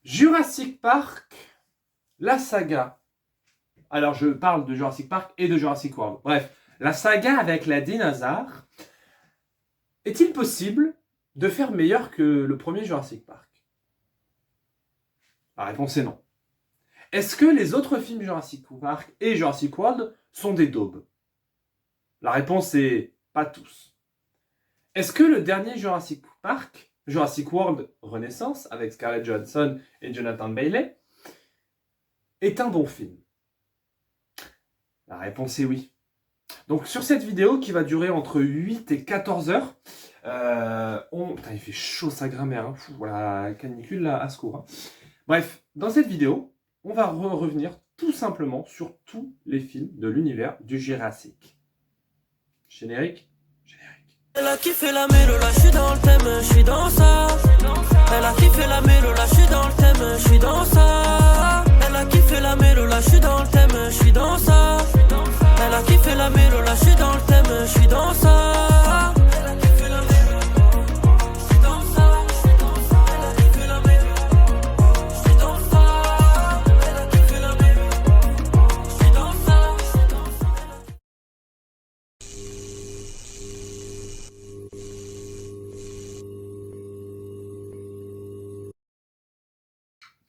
Jurassic Park, la saga. Alors, je parle de Jurassic Park et de Jurassic World. Bref, la saga avec la dinosaure. Est-il possible de faire meilleur que le premier Jurassic Park? La réponse est non. Est-ce que les autres films Jurassic Park et Jurassic World sont des daubes? La réponse est pas tous. Est-ce que le dernier Jurassic Park, Jurassic World Renaissance, avec Scarlett Johansson et Jonathan Bailey, est un bon film? La réponse est oui. Donc sur cette vidéo qui va durer entre 8 et 14 heures, Putain, il fait chaud sa grammaire, hein. Voilà, canicule là, à secours. Hein. Bref, dans cette vidéo, on va revenir tout simplement sur tous les films de l'univers du Jurassic. Générique. Elle a kiffé la mélo, là j'suis dans le thème, j'suis dans ça. Elle a kiffé la mélo, là j'suis dans le thème, j'suis dans ça. Elle a kiffé la mélo, là j'suis dans le thème, j'suis dans ça. Elle a kiffé la mélo, là j'suis dans le thème, j'suis dans ça. Elle a kiffé la mélo, j'suis dans ça. Elle a kiffé la mélo, j'suis dans ça. Elle a kiffé la mélo, j'suis dans ça.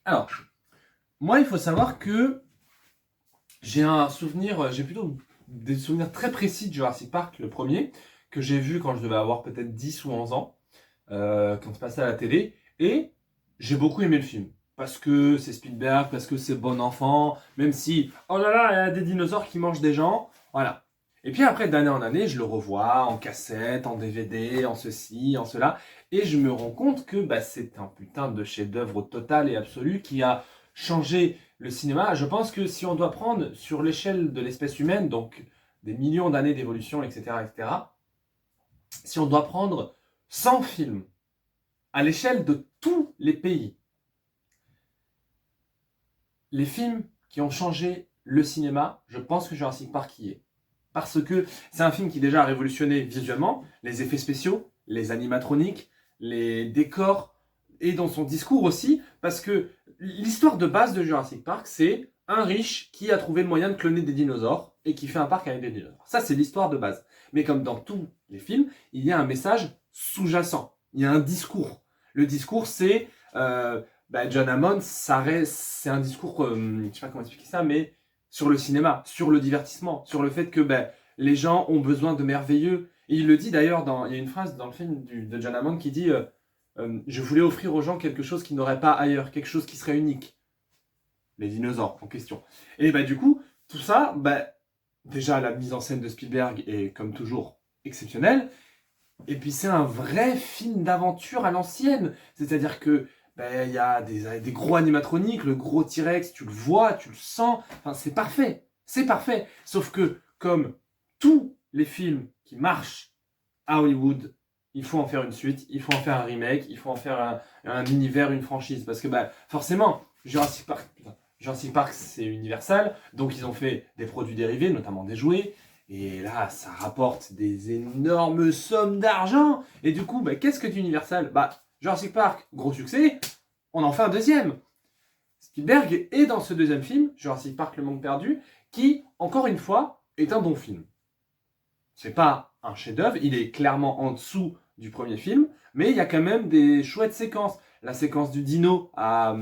Alors, moi, il faut savoir que j'ai plutôt des souvenirs très précis de Jurassic Park, le premier, que j'ai vu quand je devais avoir peut-être 10 ou 11 ans, quand il passait à la télé, et j'ai beaucoup aimé le film. Parce que c'est Spielberg, parce que c'est bon enfant, même si, oh là là, il y a des dinosaures qui mangent des gens, voilà. Et puis après, d'année en année, je le revois en cassette, en DVD, en ceci, en cela, et je me rends compte que c'est un putain de chef-d'œuvre total et absolu qui a changé le cinéma. Je pense que si on doit prendre sur l'échelle de l'espèce humaine, donc des millions d'années d'évolution, etc., etc., si on doit prendre 100 films à l'échelle de tous les pays, les films qui ont changé le cinéma, je pense que Jurassic Park y est. Parce que c'est un film qui déjà a révolutionné visuellement les effets spéciaux, les animatroniques, les décors, et dans son discours aussi, parce que l'histoire de base de Jurassic Park, c'est un riche qui a trouvé le moyen de cloner des dinosaures et qui fait un parc avec des dinosaures. Ça, c'est l'histoire de base. Mais comme dans tous les films, il y a un message sous-jacent. Il y a un discours. Le discours, c'est... John Hammond, c'est un discours, je sais pas comment expliquer ça, mais sur le cinéma, sur le divertissement, sur le fait que les gens ont besoin de merveilleux. Et il le dit d'ailleurs, il y a une phrase dans le film de John Hammond qui dit je voulais offrir aux gens quelque chose qu'ils n'auraient pas ailleurs, quelque chose qui serait unique. Les dinosaures en question. Et du coup, tout ça, déjà la mise en scène de Spielberg est comme toujours exceptionnelle. Et puis c'est un vrai film d'aventure à l'ancienne. C'est-à-dire que il y a des gros animatroniques, le gros T-Rex, tu le vois, tu le sens. Enfin, c'est parfait. C'est parfait. Sauf que, comme tous les films qui marchent à Hollywood, il faut en faire une suite, il faut en faire un remake, il faut en faire un univers, une franchise. Parce que forcément, Jurassic Park, c'est Universal, donc ils ont fait des produits dérivés, notamment des jouets. Et là, ça rapporte des énormes sommes d'argent. Et du coup, qu'est-ce que Universal? Jurassic Park, gros succès, on en fait un deuxième. Spielberg est dans ce deuxième film, Jurassic Park, le monde perdu, qui, encore une fois, est un bon film. C'est pas un chef-d'œuvre, il est clairement en dessous du premier film, mais il y a quand même des chouettes séquences. La séquence du dino à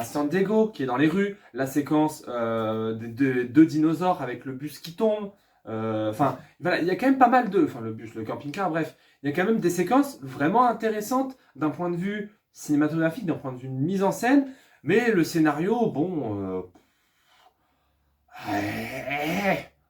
San Diego, qui est dans les rues, la séquence de deux dinosaures avec le bus qui tombe. Voilà, il y a quand même pas mal de... Enfin, le bus, le camping-car, bref. Il y a quand même des séquences vraiment intéressantes d'un point de vue cinématographique, d'un point de vue de mise en scène. Mais le scénario,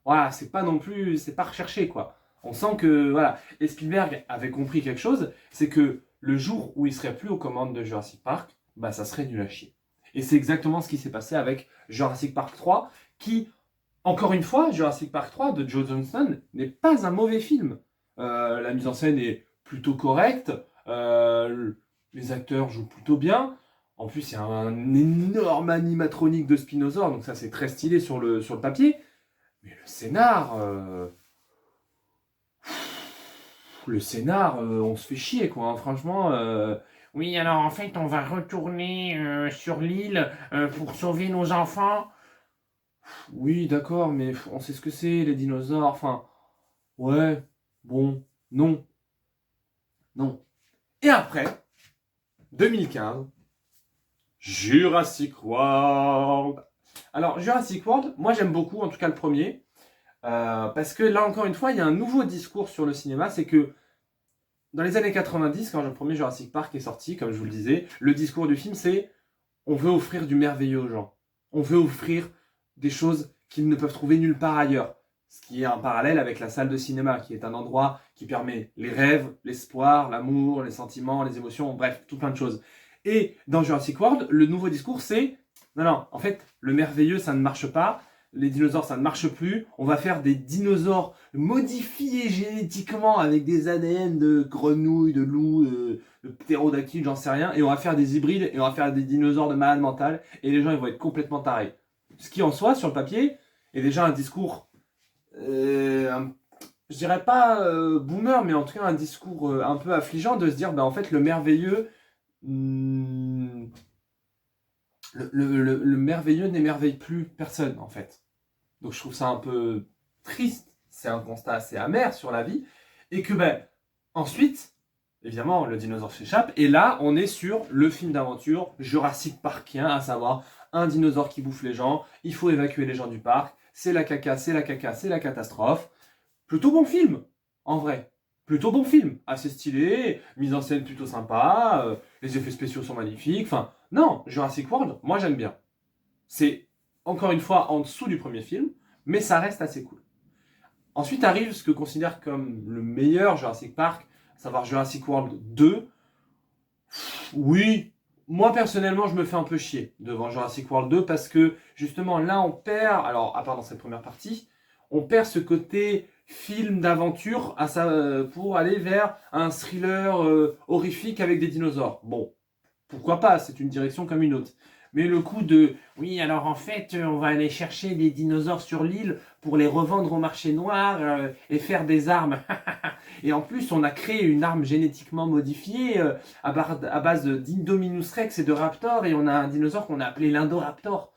voilà, c'est pas non plus... C'est pas recherché, quoi. On sent que... Voilà. Et Spielberg avait compris quelque chose, c'est que le jour où il serait plus aux commandes de Jurassic Park, ça serait nul à chier. Et c'est exactement ce qui s'est passé avec Jurassic Park 3, qui, encore une fois, Jurassic Park 3 de Joe Johnston n'est pas un mauvais film. La mise en scène est plutôt correcte, les acteurs jouent plutôt bien. En plus, il y a un énorme animatronique de Spinosaur, donc ça c'est très stylé sur le papier. Mais le scénar... on se fait chier, quoi. Hein. Franchement, Oui, alors en fait, on va retourner sur l'île pour sauver nos enfants. Oui, d'accord, mais on sait ce que c'est, les dinosaures, enfin, ouais, bon, non, non. Et après, 2015, Jurassic World. Alors, Jurassic World, moi j'aime beaucoup, en tout cas le premier, parce que là encore une fois, il y a un nouveau discours sur le cinéma, c'est que dans les années 90, quand le premier Jurassic Park est sorti, comme je vous le disais, le discours du film c'est on veut offrir du merveilleux aux gens. On veut offrir des choses qu'ils ne peuvent trouver nulle part ailleurs. Ce qui est un parallèle avec la salle de cinéma, qui est un endroit qui permet les rêves, l'espoir, l'amour, les sentiments, les émotions, bref, tout plein de choses. Et dans Jurassic World, le nouveau discours, c'est non, non, en fait, le merveilleux, ça ne marche pas. Les dinosaures, ça ne marche plus. On va faire des dinosaures modifiés génétiquement avec des ADN de grenouilles, de loups, de ptérodactyles, j'en sais rien. Et on va faire des hybrides et on va faire des dinosaures de malade mental. Et les gens, ils vont être complètement tarés. Ce qui, en soi, sur le papier, est déjà un discours, je dirais pas boomer, mais en tout cas un discours un peu affligeant de se dire, en fait, le merveilleux, le merveilleux n'émerveille plus personne, en fait. Donc je trouve ça un peu triste, c'est un constat assez amer sur la vie, et que ensuite, évidemment, le dinosaure s'échappe, et là, on est sur le film d'aventure Jurassic Parkien, à savoir un dinosaure qui bouffe les gens, il faut évacuer les gens du parc, c'est la caca, c'est la caca, c'est la catastrophe. Plutôt bon film, en vrai. Plutôt bon film, assez stylé, mise en scène plutôt sympa, les effets spéciaux sont magnifiques, enfin, non, Jurassic World, moi j'aime bien. C'est encore une fois en dessous du premier film, mais ça reste assez cool. Ensuite arrive ce que je considère comme le meilleur Jurassic Park, à savoir Jurassic World 2. Oui, moi personnellement je me fais un peu chier devant Jurassic World 2 parce que justement là on perd, alors à part dans cette première partie, on perd ce côté film d'aventure pour aller vers un thriller horrifique avec des dinosaures. Bon, pourquoi pas, c'est une direction comme une autre. Mais le coup de Oui, alors en fait, on va aller chercher des dinosaures sur l'île pour les revendre au marché noir et faire des armes. Et en plus, on a créé une arme génétiquement modifiée à base d'Indominus Rex et de Raptor, et on a un dinosaure qu'on a appelé l'Indoraptor.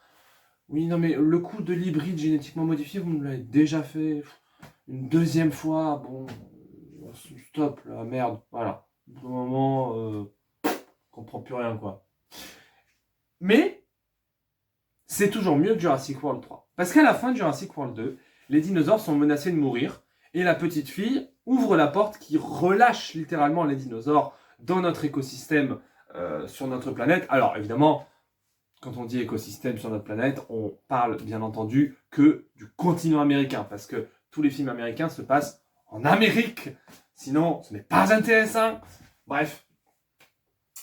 Oui, non, mais le coup de l'hybride génétiquement modifié, vous me l'avez déjà fait une deuxième fois. Bon, stop, là, merde, voilà. Pour le moment, on comprend plus rien, quoi. Mais, c'est toujours mieux que Jurassic World 3. Parce qu'à la fin de Jurassic World 2, les dinosaures sont menacés de mourir, et la petite fille ouvre la porte qui relâche littéralement les dinosaures dans notre écosystème sur notre planète. Alors évidemment, quand on dit écosystème sur notre planète, on parle bien entendu que du continent américain, parce que tous les films américains se passent en Amérique, sinon ce n'est pas intéressant. Bref.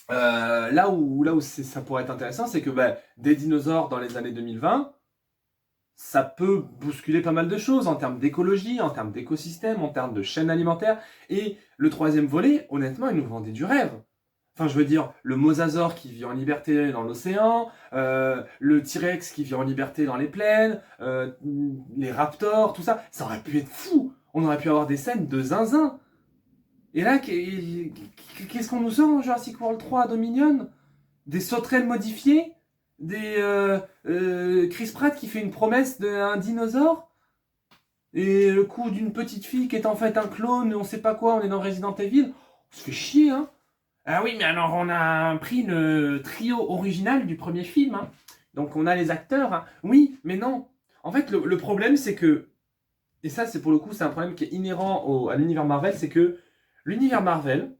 Là où ça pourrait être intéressant, c'est que des dinosaures dans les années 2020, ça peut bousculer pas mal de choses en termes d'écologie, en termes d'écosystème, en termes de chaîne alimentaire. Et le troisième volet, honnêtement, il nous vendait du rêve. Enfin, je veux dire, le mosasaure qui vit en liberté dans l'océan, le T-Rex qui vit en liberté dans les plaines, les raptors, tout ça, ça aurait pu être fou. On aurait pu avoir des scènes de zinzin. Et là, qu'est-ce qu'on nous sort en Jurassic World 3 Dominion? Des sauterelles modifiées? Chris Pratt qui fait une promesse d'un dinosaure? Et le coup d'une petite fille qui est en fait un clone, on sait pas quoi, on est dans Resident Evil? On se fait chier, hein? Ah oui, mais alors on a pris le trio original du premier film, hein. Donc on a les acteurs, hein. Oui, mais non. En fait, le problème, c'est que, et ça, c'est pour le coup, c'est un problème qui est inhérent à l'univers Marvel, c'est que l'univers Marvel,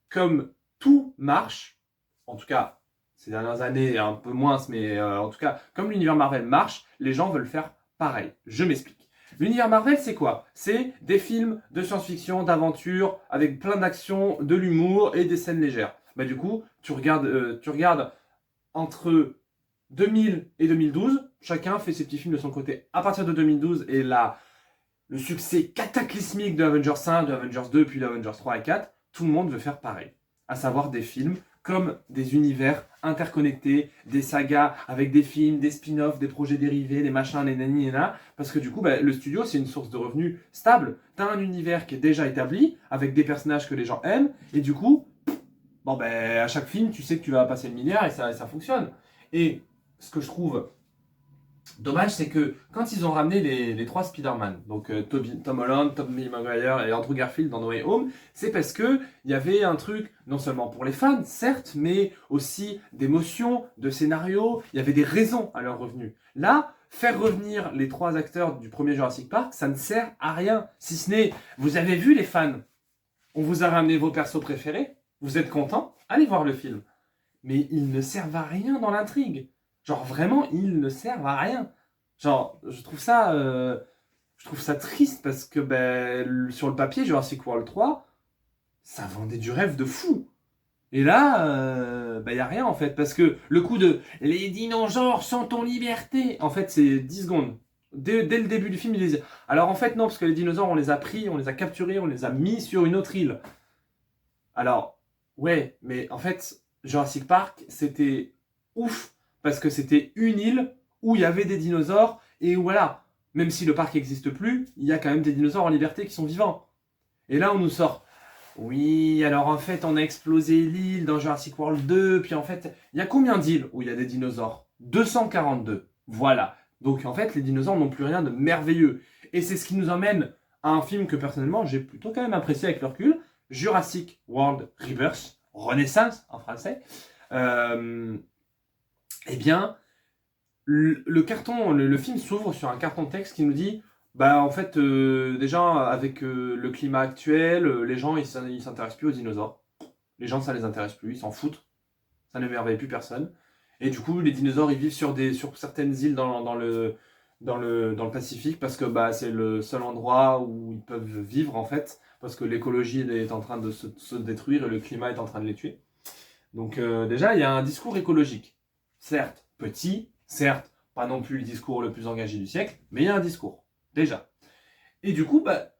comme tout marche, en tout cas, ces dernières années, un peu moins, mais en tout cas, comme l'univers Marvel marche, les gens veulent faire pareil. Je m'explique. L'univers Marvel, c'est quoi? C'est des films de science-fiction, d'aventure, avec plein d'actions, de l'humour et des scènes légères. Du coup, tu regardes entre 2000 et 2012, chacun fait ses petits films de son côté. À partir de 2012, et là, le succès cataclysmique de Avengers 1, de Avengers 2, puis d'Avengers 3 et 4, tout le monde veut faire pareil. À savoir des films comme des univers interconnectés, des sagas avec des films, des spin-offs, des projets dérivés, des machins, les nani et na, parce que du coup, le studio, c'est une source de revenus stable. T'as un univers qui est déjà établi, avec des personnages que les gens aiment, et du coup, bon ben à chaque film, tu sais que tu vas passer le milliard et ça fonctionne. Et ce que je trouve dommage, c'est que quand ils ont ramené les trois Spider-Man, donc Tom Holland, Tobey Maguire et Andrew Garfield dans No Way Home, c'est parce que il y avait un truc, non seulement pour les fans, certes, mais aussi d'émotion, de scénario, il y avait des raisons à leur revenu. Là, faire revenir les trois acteurs du premier Jurassic Park, ça ne sert à rien, si ce n'est, vous avez vu les fans, on vous a ramené vos persos préférés, vous êtes contents, allez voir le film. Mais ils ne servent à rien dans l'intrigue. Genre vraiment, ils ne servent à rien. Genre, je trouve ça triste parce que ben, sur le papier, Jurassic World 3, ça vendait du rêve de fou. Et là, ben, y a rien en fait. Parce que le coup de les dinosaures sont en liberté, en fait, c'est 10 secondes. Dès le début du film, ils disent. Alors en fait, non, parce que les dinosaures, on les a pris, on les a capturés, on les a mis sur une autre île. Alors, ouais, mais en fait, Jurassic Park, c'était ouf. Parce que c'était une île où il y avait des dinosaures, et où voilà, même si le parc n'existe plus, il y a quand même des dinosaures en liberté qui sont vivants. Et là, on nous sort, oui, alors en fait, on a explosé l'île dans Jurassic World 2, puis en fait, il y a combien d'îles où il y a des dinosaures? 242. Voilà. Donc en fait, les dinosaures n'ont plus rien de merveilleux. Et c'est ce qui nous emmène à un film que personnellement, j'ai plutôt quand même apprécié avec le recul, Jurassic World Rebirth, Renaissance en français. Eh bien, le film s'ouvre sur un carton texte qui nous dit, bah en fait, déjà avec le climat actuel, les gens ils s'intéressent plus aux dinosaures. Les gens ça les intéresse plus, ils s'en foutent. Ça n'émerveille plus personne. Et du coup, les dinosaures ils vivent sur certaines îles dans le Pacifique parce que bah c'est le seul endroit où ils peuvent vivre en fait, parce que l'écologie est en train de se détruire et le climat est en train de les tuer. Donc déjà, il y a un discours écologique. Certes, petit, certes, pas non plus le discours le plus engagé du siècle, mais il y a un discours, déjà. Et du coup, bah,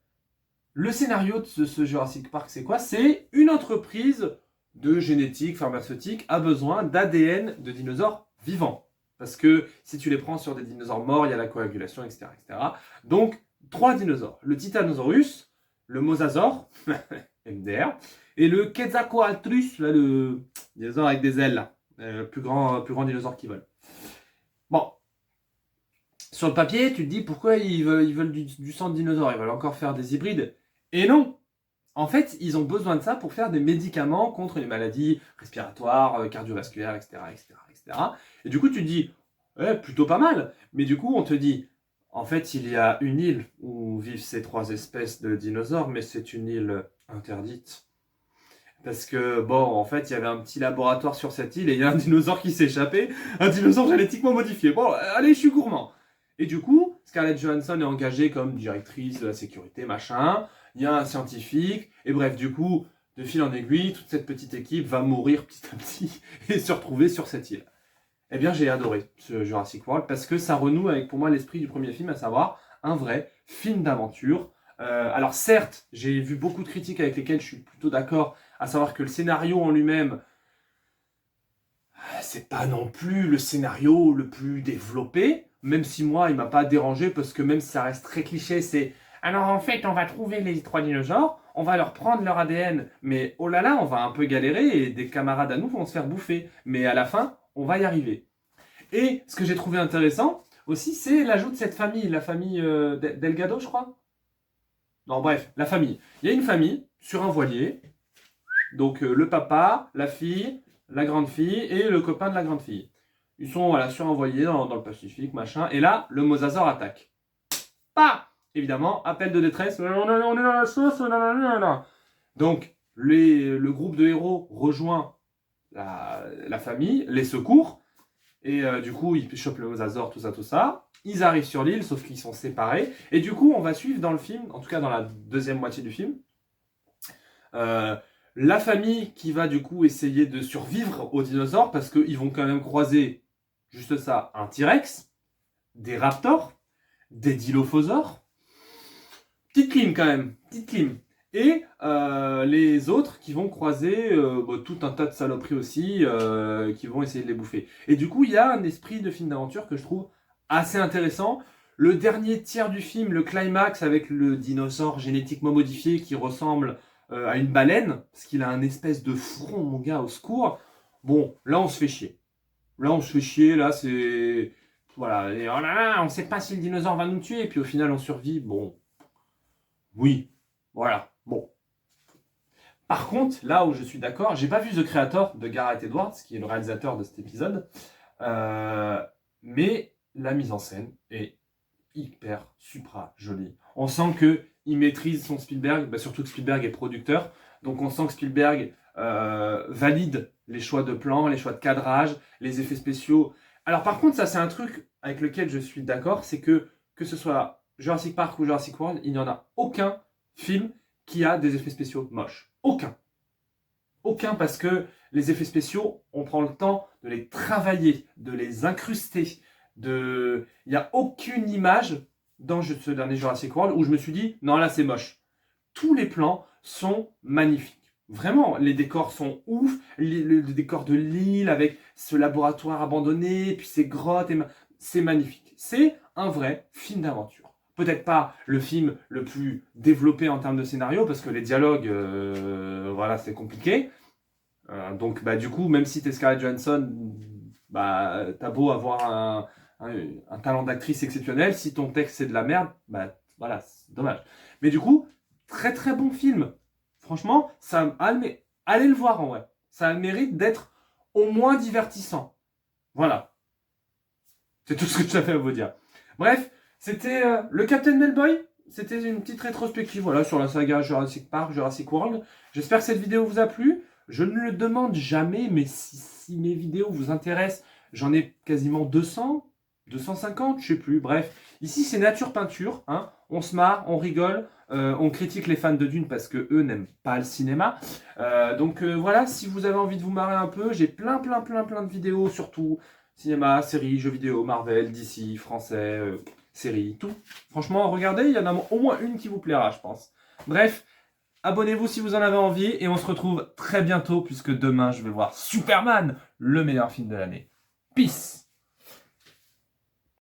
le scénario de ce Jurassic Park, c'est quoi? C'est une entreprise de génétique pharmaceutique a besoin d'ADN de dinosaures vivants. Parce que si tu les prends sur des dinosaures morts, il y a la coagulation, etc. etc. Donc, 3 dinosaures. Le Titanosaurus, le Mosasaur, MDR, et le Quetzalcoatlus, là, le dinosaure avec des ailes, là. Plus grand dinosaure qui vole. Bon, sur le papier, tu te dis pourquoi ils veulent du sang de dinosaure, ils veulent encore faire des hybrides. Et non, en fait, ils ont besoin de ça pour faire des médicaments contre les maladies respiratoires, cardiovasculaires, etc., etc., etc. Et du coup, tu te dis, plutôt pas mal. Mais du coup, on te dit, en fait, il y a une île où vivent ces 3 espèces de dinosaures, mais c'est une île interdite. Parce que, bon, en fait, il y avait un petit laboratoire sur cette île et il y a un dinosaure qui s'est échappé. Un dinosaure génétiquement modifié. Bon, allez, je suis gourmand. Et du coup, Scarlett Johansson est engagée comme directrice de la sécurité, machin. Il y a un scientifique. Et bref, du coup, de fil en aiguille, toute cette petite équipe va mourir petit à petit et se retrouver sur cette île. Eh bien, j'ai adoré ce Jurassic World parce que ça renoue avec, pour moi, l'esprit du premier film, à savoir un vrai film d'aventure. Alors certes, j'ai vu beaucoup de critiques avec lesquelles je suis plutôt d'accord, à savoir que le scénario en lui-même, c'est pas non plus le scénario le plus développé, même si moi, il m'a pas dérangé, parce que même si ça reste très cliché, c'est alors en fait, on va trouver les 3 dinosaures, on va leur prendre leur ADN, mais oh là là, on va un peu galérer et des camarades à nous vont se faire bouffer, mais à la fin, on va y arriver. Et ce que j'ai trouvé intéressant aussi, c'est l'ajout de cette famille, la famille Delgado, je crois. Non, bref, la famille. Il y a une famille sur un voilier. Donc le papa, la fille, la grande fille et le copain de la grande fille. Ils sont voilà, sur un voilier dans le Pacifique, machin. Et là, le mosasaure attaque. Pas évidemment, appel de détresse. On est dans la sauce. Donc le groupe de héros rejoint la famille, les secours. Et du coup, ils chopent le mosasaure, tout ça. Ils arrivent sur l'île, sauf qu'ils sont séparés. Et du coup, on va suivre dans le film, en tout cas dans la deuxième moitié du film, la famille qui va du coup essayer de survivre aux dinosaures, parce qu'ils vont quand même croiser, juste ça, un T-Rex, des raptors, des dilophosaures. Petite clim quand même, petite clim. Et les autres qui vont croiser tout un tas de saloperies aussi, qui vont essayer de les bouffer. Et du coup, il y a un esprit de film d'aventure que je trouve assez intéressant. Le dernier tiers du film, le climax avec le dinosaure génétiquement modifié qui ressemble à une baleine, parce qu'il a un espèce de front, mon gars, au secours. Bon, là, on se fait chier. Là, c'est... Voilà, et oh là là, on sait pas si le dinosaure va nous tuer, et puis au final, on survit. Bon, oui, voilà, bon. Par contre, là où je suis d'accord, j'ai pas vu The Creator de Gareth Edwards, qui est le réalisateur de cet épisode, mais la mise en scène est hyper supra jolie. On sent que il maîtrise son Spielberg, surtout que Spielberg est producteur, donc on sent que Spielberg valide les choix de plan, les choix de cadrage, les effets spéciaux. Alors par contre, ça c'est un truc avec lequel je suis d'accord, c'est que ce soit Jurassic Park ou Jurassic World, il n'y en a aucun film qui a des effets spéciaux moches. Aucun. Aucun, parce que les effets spéciaux, on prend le temps de les travailler, de les incruster. Il n'y a aucune image dans ce dernier Jurassic World où je me suis dit, non là c'est moche. Tous les plans sont magnifiques. Vraiment, les décors sont ouf. Le décor de l'île avec ce laboratoire abandonné, puis ces grottes, c'est magnifique. C'est un vrai film d'aventure. Peut-être pas le film le plus développé en termes de scénario, parce que les dialogues, voilà, c'est compliqué. Donc, du coup, même si t'es Scarlett Johansson, t'as beau avoir un talent d'actrice exceptionnel, si ton texte c'est de la merde, voilà, c'est dommage. Mais du coup, très très bon film. Franchement, allez le voir en vrai. Ça a le mérite d'être au moins divertissant. Voilà. C'est tout ce que je t'avais à vous dire. Bref, c'était le Captain Melboy. C'était une petite rétrospective voilà, sur la saga Jurassic Park, Jurassic World. J'espère que cette vidéo vous a plu. Je ne le demande jamais, mais si mes vidéos vous intéressent, j'en ai quasiment 200, 250, je sais plus. Bref, ici c'est nature peinture. Hein. On se marre, on rigole, on critique les fans de Dune parce que eux n'aiment pas le cinéma. Donc voilà, si vous avez envie de vous marrer un peu, j'ai plein de vidéos, surtout cinéma, séries, jeux vidéo, Marvel, DC, français, séries, tout. Franchement, regardez, il y en a au moins une qui vous plaira, je pense. Bref, abonnez-vous si vous en avez envie et on se retrouve très bientôt puisque demain je vais voir Superman, le meilleur film de l'année. Peace!